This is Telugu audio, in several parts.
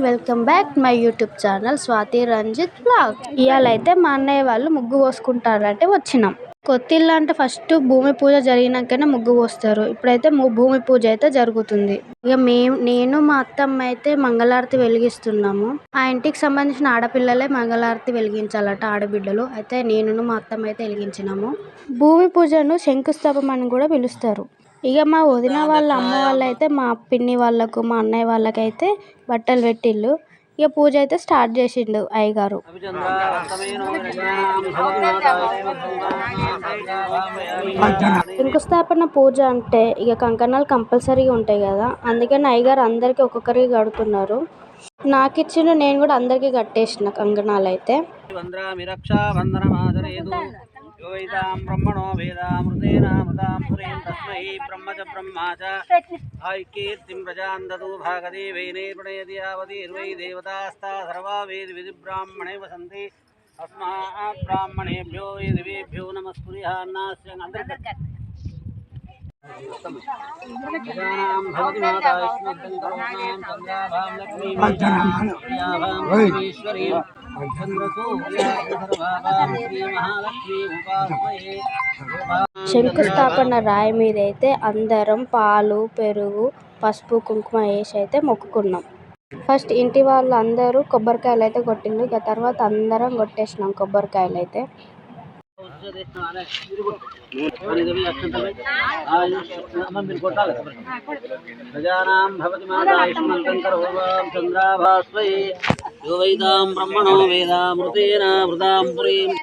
Welcome back my YouTube channel Swathi Ranjith blog. ఇవాళ అయితే మా అన్నయ్య వాళ్ళు ముగ్గు పోసుకుంటారంటే వచ్చినాం. కొత్తిల్లు అంటే ఫస్ట్ భూమి పూజ జరిగినాకనే ముగ్గు పోస్తారు. ఇప్పుడైతే భూమి పూజ అయితే జరుగుతుంది. ఇక నేను మా అత్తమ్మ అయితే మంగళారతి వెలిగిస్తున్నాము. ఆ ఇంటికి సంబంధించిన ఆడపిల్లలే మంగళారతి వెలిగించాలట, ఆడబిడ్డలు. అయితే నేను మా అత్తమ్మ అయితే వెలిగించినాము. భూమి పూజను శంకుస్థాపం అని కూడా పిలుస్తారు. ఇక మా వదిన వాళ్ళ అమ్మ వాళ్ళు అయితే మా పిన్ని వాళ్ళకు మా అన్నయ్య వాళ్ళకైతే బట్టలు పెట్టిళ్ళు. ఇక పూజ అయితే స్టార్ట్ చేసిండు అయ్యగారు. శంకుస్థాపన పూజ అంటే ఇక కంకణాలు కంపల్సరీగా ఉంటాయి కదా, అందుకని అయ్యగారు అందరికి ఒక్కొక్కరికి కడుతున్నారు. నాకు ఇచ్చిన నేను కూడా అందరికి కట్టేసిన కంకణాలు అయితే. బ్రహ్మణో వేదామృతేనామృతాంపురీం తస్మై బ్రహ్మ చ బ్రహ్మా చ ఐకీర్తిం ప్రజాన్ దదూ భాగదేవైనే ప్రణయతి యావతీర్వై దేవతాస్తా సర్వా వేద విధి బ్రాహ్మణే వసంతి తస్మాత్ బ్రాహ్మణేభ్యో దేవేభ్యో నమస్కుర్యాన్నాస్య అందరికీ శంకుస్థాపన రాయి మీద అయితే అందరం పాలు పెరుగు పసుపు కుంకుమ వేసి అయితే మొక్కుకున్నాం. ఫస్ట్ ఇంటి వాళ్ళు అందరూ కొబ్బరికాయలు అయితే కొట్టిండు. ఇక తర్వాత అందరం కొట్టేసినాం కొబ్బరికాయలు అయితే.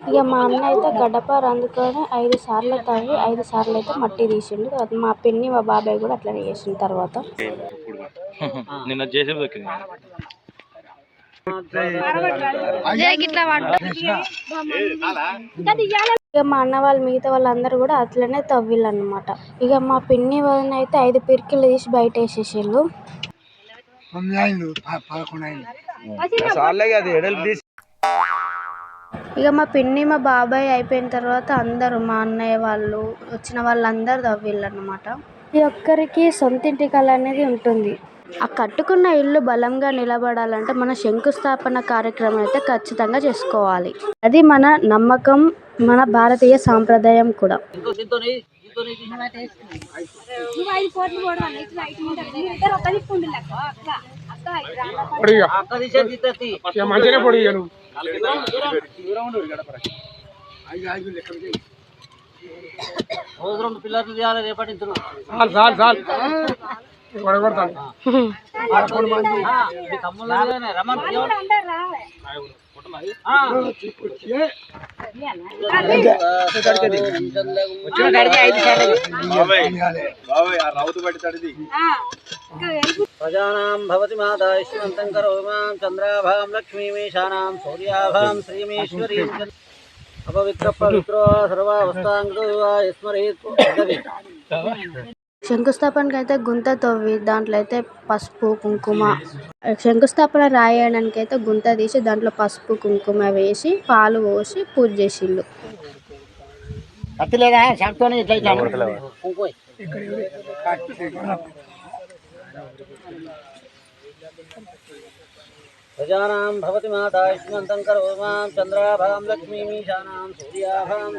ఇక మా అన్న అయితే గడప అందుకొని 5 సార్లు తవ్వి 5 సార్లు అయితే మట్టి తీసిండు. మా పిన్ని మా బాబాయ్ కూడా అట్లనే చేసిన తర్వాత ఇక మా అన్న వాళ్ళు మిగతా వాళ్ళందరూ కూడా అట్లనే తవ్విళ్ళు అన్నమాట. ఇక మా పిన్ని వాళ్ళని అయితే 5 పిరికిలు తీసి బయట వేసేసిళ్ళు. ఇక మా పిన్ని మా బాబాయ్ అయిపోయిన తర్వాత అందరూ మా అన్నయ్య వాళ్ళు వచ్చిన వాళ్ళందరూ తవ్విళ్ళు అన్నమాట. ఈ ఒక్కరికి సొంతింటి కళ అనేది ఉంటుంది. ఆ కట్టుకున్న ఇల్లు బలంగా నిలబడాలంటే మన శంకుస్థాపన కార్యక్రమం అయితే ఖచ్చితంగా చేసుకోవాలి. అది మన నమ్మకం, మన భారతీయ సాంప్రదాయం కూడా. పిల్లలు తీయాలి రేపటి ప్రజానాం భవతి మాతా యశ్వంతం కరోమాం చంద్రాభాం లక్ష్మీమీశానాం సూర్యాభాం శ్రీమేశ్వరీం అపవిత్ర పవిత్రో సర్వావస్థాంగో స్మరేత్. శంకుస్థాపనకి అయితే గుంత తవ్వి దాంట్లో అయితే పసుపు కుంకుమ, శంకుస్థాపన రాయడానికి అయితే గుంత తీసి దాంట్లో పసుపు కుంకుమ వేసి పాలు పోసి పూజ చేసిళ్ళు. ప్రజానాం భవతి మాతా యశ్వంతం కరోమాం చంద్రాభాం లక్ష్మీమీశానాం సూర్యాభాం.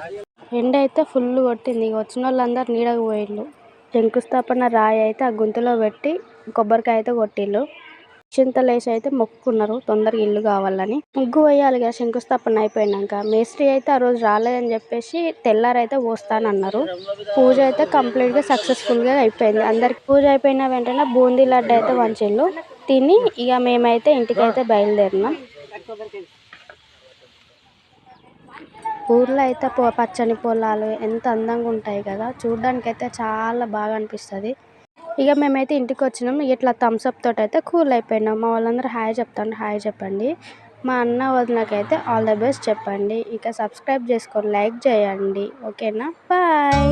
ఎండ అయితే ఫుల్ కొట్టింది. వచ్చిన వాళ్ళందరూ నీడకు పోయిళ్ళు. శంకుస్థాపన రాయి అయితే ఆ గుంతలో పెట్టి కొబ్బరికాయ అయితే కొట్టిళ్ళు. చింతలేసి అయితే మొక్కుకున్నారు తొందరగా ఇల్లు కావాలని. ముగ్గు వేయాలి కదా శంకుస్థాపన అయిపోయినాక. మేస్త్రి అయితే ఆ రోజు రాలేదని చెప్పేసి తెల్లారైతే పోస్తానన్నారు. పూజ అయితే కంప్లీట్గా సక్సెస్ఫుల్గా అయిపోయింది. అందరికి పూజ అయిపోయిన వెంటనే బూందీ లడ్డు అయితే వంచిళ్ళు. తిని ఇక మేమైతే ఇంటికైతే బయలుదేరినాం. ఊర్లో అయితే పచ్చని పొలాలు ఎంత అందంగా ఉంటాయి కదా, చూడడానికి అయితే చాలా బాగా అనిపిస్తుంది. ఇక మేమైతే ఇంటికి వచ్చినాం. ఇట్లా థమ్స్అప్ తోటి అయితే కూల్ అయిపోయినాం. మా వాళ్ళందరూ హాయ్ చెప్తాను, హాయ్ చెప్పండి. మా అన్న వదినకైతే ఆల్ ద బెస్ట్ చెప్పండి. ఇక సబ్స్క్రైబ్ చేసుకొని లైక్ చేయండి. ఓకేనా, బాయ్.